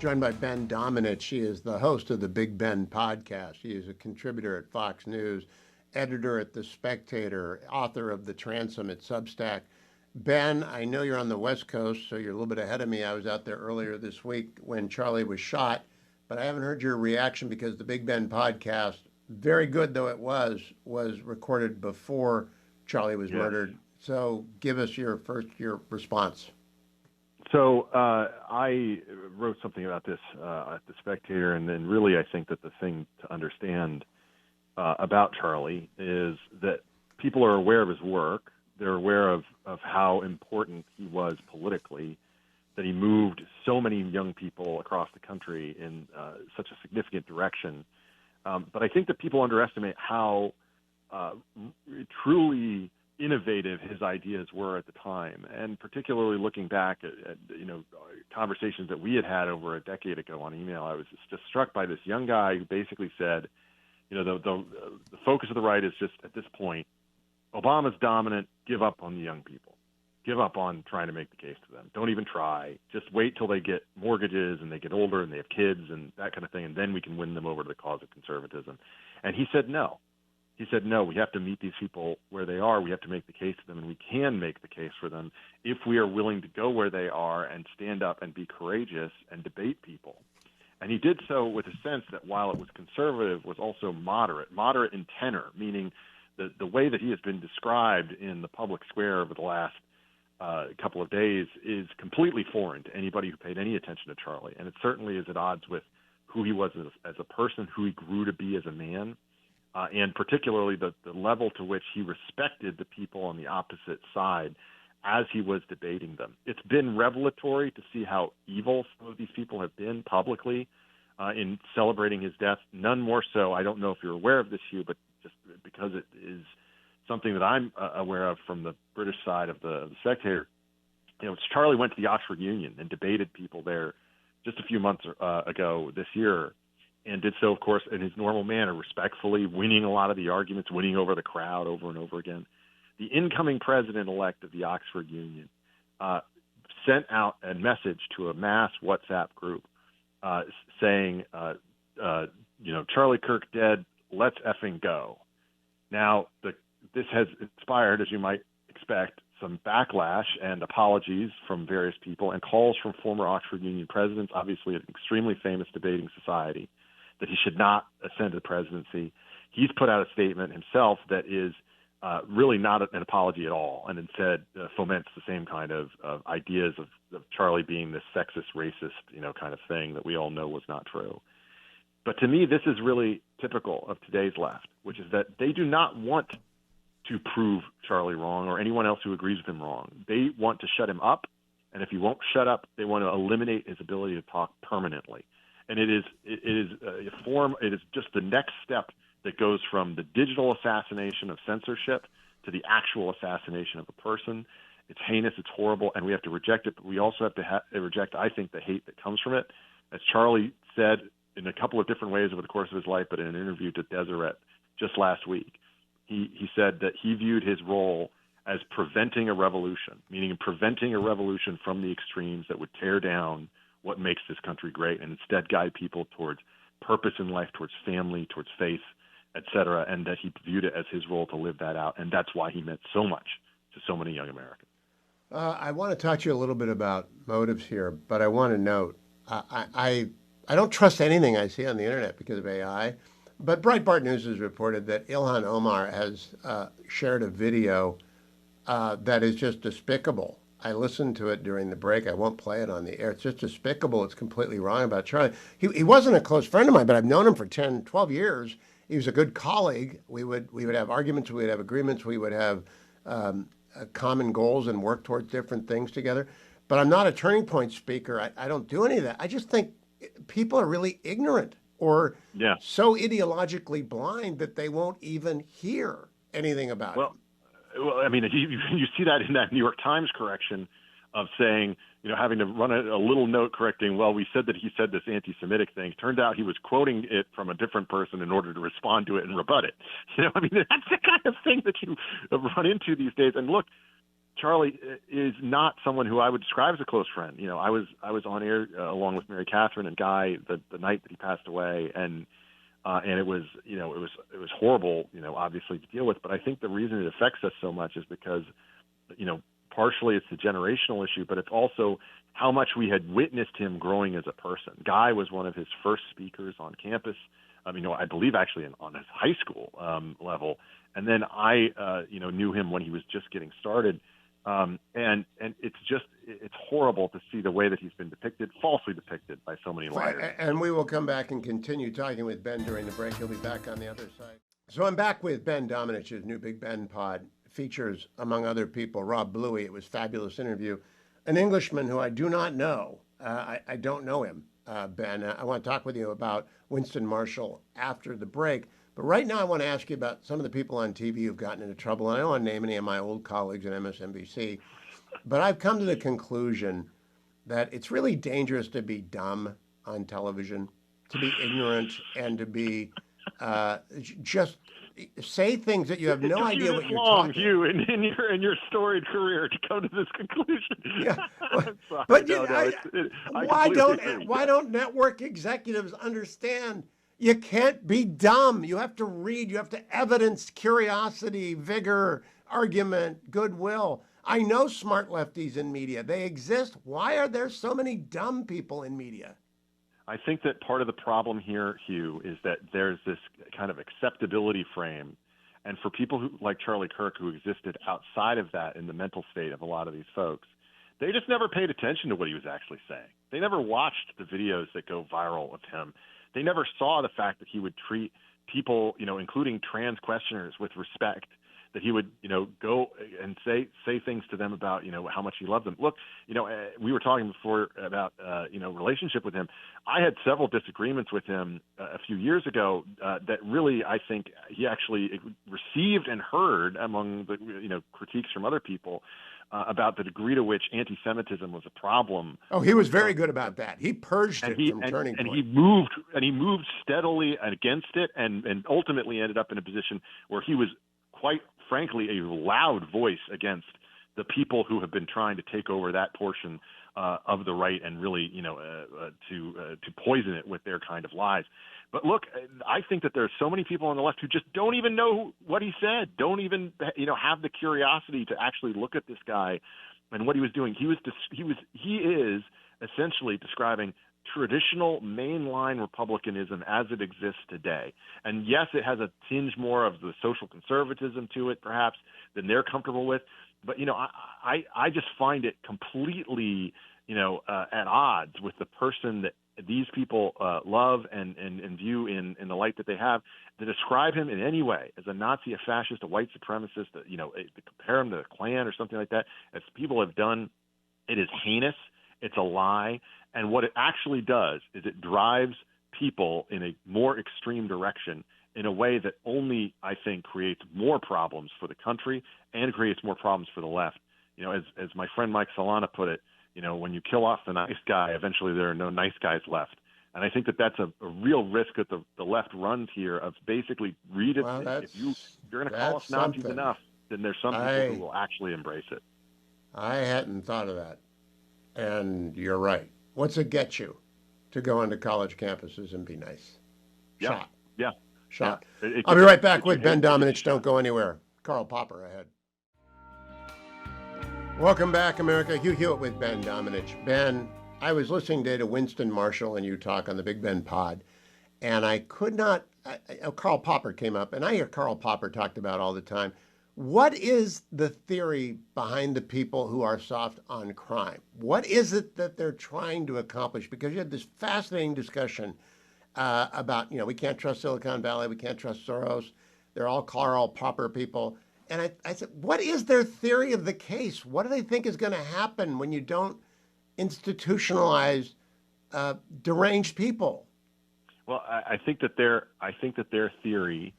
Joined by Ben Domenech. She is the host of the Big Ben podcast. She is a contributor at Fox News, editor at The Spectator, author of The Transom at Substack. Ben, I know you're on the West Coast, so you're a little bit ahead of me. I was out there earlier this week when Charlie was shot, but I haven't heard your reaction because the Big Ben podcast, very good though it was recorded before Charlie was murdered. So give us your response. So I wrote something about this at The Spectator, and then really I think that the thing to understand about Charlie is that people are aware of his work. They're aware of how important he was politically, that he moved so many young people across the country in such a significant direction. But I think that people underestimate how truly innovative his ideas were at the time, and particularly looking back at conversations that we had over a decade ago on email. I was just struck by this young guy who basically said, the focus of the right is just at this point, Obama's dominant. Give up on the young people. Give up on trying to make the case to them. Don't even try. Just wait till they get mortgages and they get older and they have kids and that kind of thing, and then we can win them over to the cause of conservatism. And he said no. He said, no, we have to meet these people where they are. We have to make the case to them, and we can make the case for them if we are willing to go where they are and stand up and be courageous and debate people. And he did so with a sense that while it was conservative, was also moderate in tenor, meaning the way that he has been described in the public square over the last couple of days is completely foreign to anybody who paid any attention to Charlie. And it certainly is at odds with who he was as a person, who he grew to be as a man. And particularly the level to which he respected the people on the opposite side as he was debating them. It's been revelatory to see how evil some of these people have been publicly in celebrating his death. None more so, I don't know if you're aware of this, Hugh, but just because it is something that I'm aware of from the British side of the Spectator, Charlie went to the Oxford Union and debated people there just a few months ago this year, and did so, of course, in his normal manner, respectfully, winning a lot of the arguments, winning over the crowd over and over again. The incoming president-elect of the Oxford Union sent out a message to a mass WhatsApp group saying, Charlie Kirk dead, let's effing go. Now, this has inspired, as you might expect, some backlash and apologies from various people and calls from former Oxford Union presidents, obviously an extremely famous debating society, that he should not ascend to the presidency. He's put out a statement himself that is really not an apology at all, and instead foments the same kind of ideas of Charlie being this sexist, racist, kind of thing that we all know was not true. But to me, this is really typical of today's left, which is that they do not want to prove Charlie wrong or anyone else who agrees with him wrong. They want to shut him up, and if he won't shut up, they want to eliminate his ability to talk permanently. And it is just the next step that goes from the digital assassination of censorship to the actual assassination of a person. It's heinous, it's horrible, and we have to reject it. But we also have to reject, I think, the hate that comes from it. As Charlie said in a couple of different ways over the course of his life, but in an interview to Deseret just last week, he said that he viewed his role as preventing a revolution, meaning preventing a revolution from the extremes that would tear down what makes this country great, and instead guide people towards purpose in life, towards family, towards faith, et cetera, and that he viewed it as his role to live that out, and that's why he meant so much to so many young Americans. I want to talk to you a little bit about motives here, but I want to note, I don't trust anything I see on the internet because of AI, but Breitbart News has reported that Ilhan Omar has shared a video that is just despicable. I listened to it during the break. I won't play it on the air. It's just despicable. It's completely wrong about Charlie. He wasn't a close friend of mine, but I've known him for 10, 12 years. He was a good colleague. We would have arguments. We would have agreements. We would have common goals and work towards different things together. But I'm not a turning point speaker. I don't do any of that. I just think people are really ignorant or so ideologically blind that they won't even hear anything about it. Well, I mean, you see that in that New York Times correction of saying, having to run a little note correcting, well, we said that he said this anti-Semitic thing. Turned out he was quoting it from a different person in order to respond to it and rebut it. That's the kind of thing that you run into these days. And look, Charlie is not someone who I would describe as a close friend. I was on air along with Mary Catherine and Guy the night that he passed away, and it was it was horrible, obviously to deal with. But I think the reason it affects us so much is because partially it's the generational issue, but it's also how much we had witnessed him growing as a person. Guy was one of his first speakers on campus. I believe actually on his high school level, and then I knew him when he was just getting started. And it's horrible to see the way that he's been falsely depicted by so many liars. And we will come back and continue talking with Ben during the break. He'll be back on the other side. So I'm back with Ben Domenech. His new Big Ben pod features, among other people, Rob Bluey. It was a fabulous interview. An Englishman who I do not know. I don't know him, Ben. I want to talk with you about Winston Marshall after the break. But right now I want to ask you about some of the people on TV who've gotten into trouble. And I don't want to name any of my old colleagues at MSNBC. But I've come to the conclusion that it's really dangerous to be dumb on television, to be ignorant, and to be just say things that you have no idea what you're talking about. Hugh, in your storied career to come to this conclusion. Yeah, but why don't network executives understand you can't be dumb? You have to read. You have to evidence curiosity, vigor, argument, goodwill. I know smart lefties in media. They exist. Why are there so many dumb people in media? I think that part of the problem here, Hugh, is that there's this kind of acceptability frame. And for people like Charlie Kirk, who existed outside of that in the mental state of a lot of these folks, they just never paid attention to what he was actually saying. They never watched the videos that go viral of him. They never saw the fact that he would treat people, including trans questioners, with respect, that he would, go and say things to them about, how much he loved them. Look, we were talking before about, relationship with him. I had several disagreements with him a few years ago that really, I think he actually received and heard among the, critiques from other people about the degree to which anti-Semitism was a problem. Oh, he was very good about that. He purged it from Turning Point. And he moved steadily against it and ultimately ended up in a position where he was quite frankly a loud voice against the people who have been trying to take over that portion of the right and really, to poison it with their kind of lies. But look, I think that there's so many people on the left who just don't even know what he said, don't even, have the curiosity to actually look at this guy and what he was doing. He is essentially describing traditional mainline republicanism as it exists today. And yes, it has a tinge more of the social conservatism to it, perhaps, than they're comfortable with. But, I just find it completely, at odds with the person that these people love and view in the light that they have, to describe him in any way as a Nazi, a fascist, a white supremacist, to compare him to the Klan or something like that, as people have done. It is heinous. It's a lie. And what it actually does is it drives people in a more extreme direction in a way that only, I think, creates more problems for the country and creates more problems for the left. As my friend Mike Solana put it, when you kill off the nice guy, eventually there are no nice guys left. And I think that that's a real risk that the left runs here of basically read it. Well, if you're going to call us Nazis enough, then there's some people who will actually embrace it. I hadn't thought of that. And you're right. What's it get you to go onto college campuses and be nice? Shot. Yeah. Shot. Yeah. I'll be right back with Ben Domenech. Don't go anywhere. Karl Popper ahead. Welcome back, America. Hugh Hewitt with Ben Domenech. Ben, I was listening today to Winston Marshall and you talk on the Big Ben pod, and I could not, Karl Popper came up, and I hear Karl Popper talked about all the time. What is the theory behind the people who are soft on crime? What is it that they're trying to accomplish? Because you had this fascinating discussion about, we can't trust Silicon Valley, we can't trust Soros. They're all Karl Popper people. And I said, what is their theory of the case? What do they think is going to happen when you don't institutionalize deranged people? Well, I think that their theory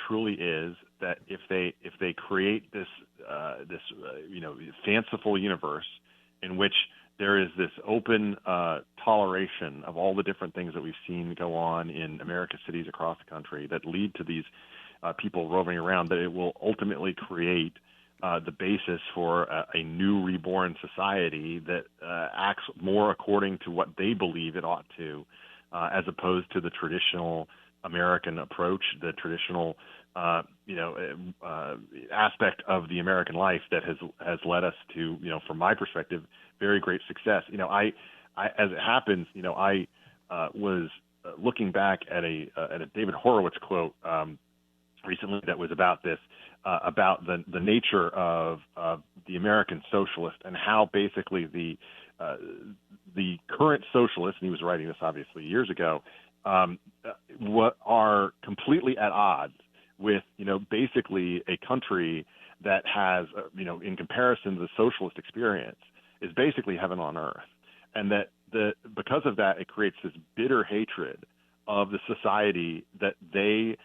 truly is that if they create this fanciful universe in which there is this open toleration of all the different things that we've seen go on in America's cities across the country that lead to these people roving around, that it will ultimately create the basis for a new reborn society that acts more according to what they believe it ought to, as opposed to the traditional American approach, the traditional aspect of the American life that has led us to, from my perspective, very great success. I as it happens, I was looking back at a David Horowitz quote recently that was about this, about the nature of the American socialist and how basically the current socialists, and he was writing this obviously years ago, what are completely at odds with, basically a country that has, in comparison to the socialist experience, is basically heaven on earth. And that because of that, it creates this bitter hatred of the society that they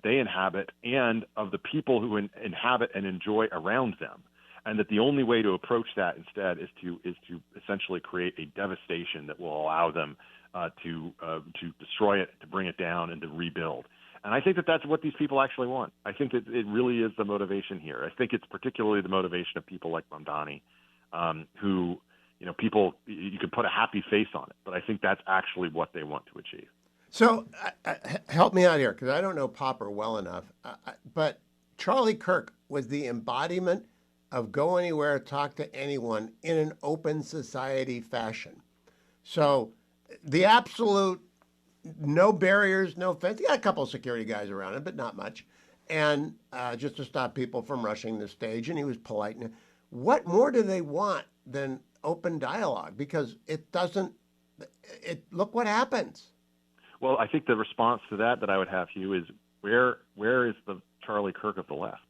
inhabit and of the people who inhabit and enjoy around them. And that the only way to approach that instead is to essentially create a devastation that will allow them to destroy it, to bring it down, and to rebuild. And I think that that's what these people actually want. I think that it really is the motivation here. I think it's particularly the motivation of people like Mamdani, who, people, you could put a happy face on it, but I think that's actually what they want to achieve. So help me out here, because I don't know Popper well enough. But Charlie Kirk was the embodiment of go anywhere, talk to anyone in an open society fashion. So the absolute no barriers, no fence. He got a couple of security guys around him, but not much. And just to stop people from rushing the stage. And he was polite. What more do they want than open dialogue? Because look what happens. Well, I think the response to that I would have, Hugh, is where is the Charlie Kirk of the left?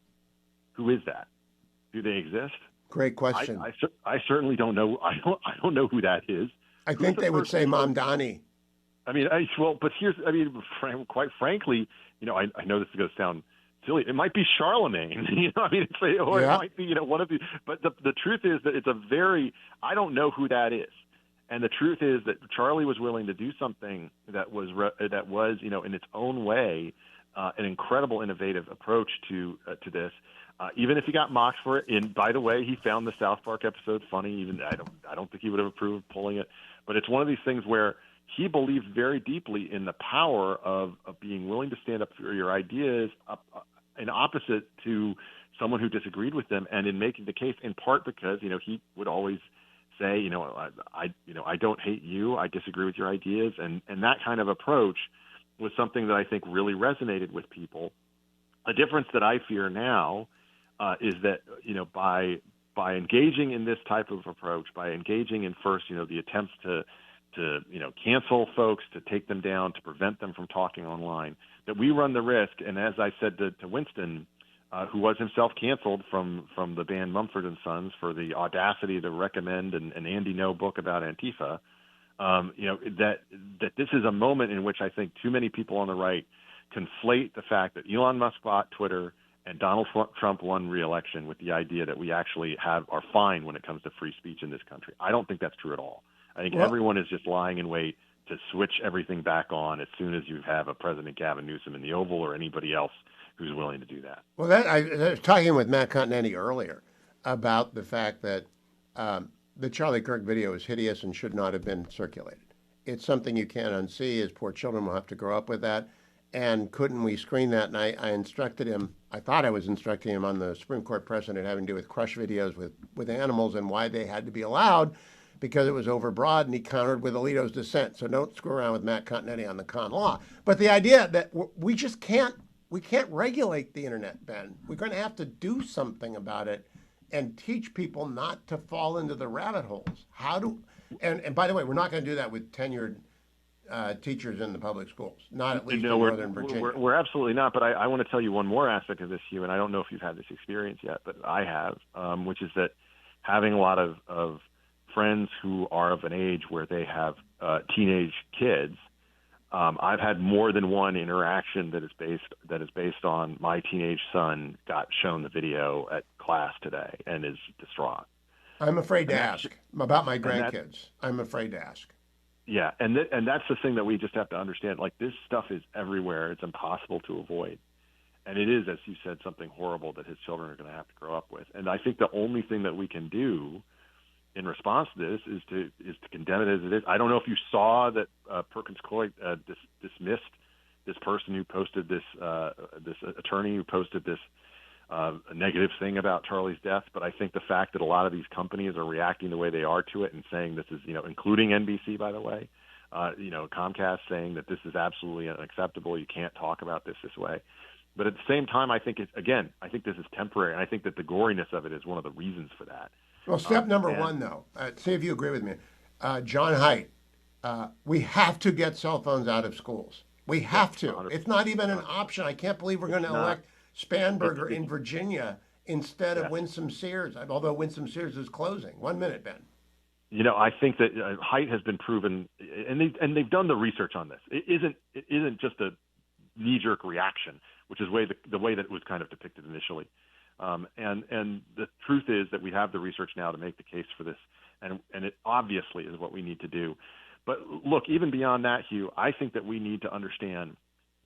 Who is that? Do they exist? Great question. I certainly don't know. I don't know who that is. I think they would say Mamdani. Quite frankly, I know this is going to sound silly. It might be Charlemagne. It might be one of the. But the truth is that I don't know who that is. And the truth is that Charlie was willing to do something that was in its own way, an incredible innovative approach to this. Even if he got mocked for it, and by the way, he found the South Park episode funny. Even I don't think he would have approved pulling it. But it's one of these things where he believed very deeply in the power of being willing to stand up for your ideas, in opposite to someone who disagreed with them, and in making the case, in part because he would always say, I don't hate you, I disagree with your ideas, and that kind of approach was something that I think really resonated with people. A difference that I fear now is that by engaging in this type of approach, by engaging in first the attempts to cancel folks, to take them down, to prevent them from talking online, that we run the risk. And as I said to Winston, who was himself canceled from the band Mumford and Sons for the audacity to recommend an Andy No book about Antifa, that this is a moment in which I think too many people on the right conflate the fact that Elon Musk bought Twitter and Donald Trump won re-election with the idea that we actually are fine when it comes to free speech in this country. I don't think that's true at all. I think everyone is just lying in wait to switch everything back on as soon as you have a President Gavin Newsom in the Oval or anybody else who's willing to do that. Well, I was talking with Matt Continetti earlier about the fact that the Charlie Kirk video is hideous and should not have been circulated. It's something you can't unsee. His poor children will have to grow up with that. And couldn't we screen that? And I instructed him, I thought I was instructing him on the Supreme Court precedent having to do with crush videos with animals and why they had to be allowed, because it was overbroad, and he countered with Alito's dissent. So don't screw around with Matt Continetti on the con law. But the idea that we just can't regulate the internet, Ben. We're going to have to do something about it and teach people not to fall into the rabbit holes. And by the way, we're not going to do that with tenured teachers in the public schools, not at least in Northern Virginia. We're absolutely not. But I want to tell you one more aspect of this, Hugh, and I don't know if you've had this experience yet, but I have, which is that having a lot of friends who are of an age where they have teenage kids, I've had more than one interaction that is based on my teenage son got shown the video at class today and is distraught. I'm afraid to ask about my grandkids. I'm afraid to ask. Yeah, and that's the thing that we just have to understand. Like, this stuff is everywhere. It's impossible to avoid. And it is, as you said, something horrible that his children are going to have to grow up with. And I think the only thing that we can do in response to this is to condemn it as it is. I don't know if you saw that Perkins Coie dismissed this person who posted this attorney who posted this negative thing about Charlie's death, but I think the fact that a lot of these companies are reacting the way they are to it and saying this is, including NBC, by the way, Comcast saying that this is absolutely unacceptable. You can't talk about this way. But at the same time, I think this is temporary, and I think that the goriness of it is one of the reasons for that. Well, step number one, though, see if you agree with me, John Haidt, we have to get cell phones out of schools. We have to. 100%. It's not even an option. I can't believe we're going to elect Spanberger in Virginia instead of Winsome Sears, although Winsome Sears is closing. 1 minute, Ben. I think that Haidt has been proven, and they've done the research on this. It isn't just a knee-jerk reaction, which is the way that it was kind of depicted initially. And the truth is that we have the research now to make the case for this, and it obviously is what we need to do. But look, even beyond that, Hugh, I think that we need to understand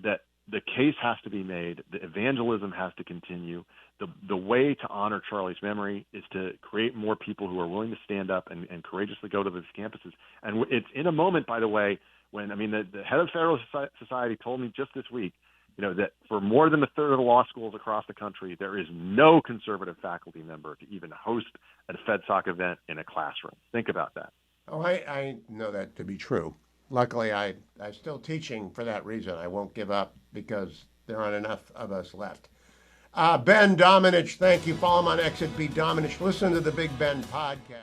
that the case has to be made, the evangelism has to continue. The way to honor Charlie's memory is to create more people who are willing to stand up and courageously go to these campuses. And it's in a moment, by the way, when, the head of Federalist Society told me just this week, that for more than a third of the law schools across the country, there is no conservative faculty member to even host a FedSoc event in a classroom. Think about that. Oh, I know that to be true. Luckily, I'm still teaching for that reason. I won't give up because there aren't enough of us left. Ben Domenech, thank you. Follow him on Exit B Domenech. Listen to the Big Ben podcast.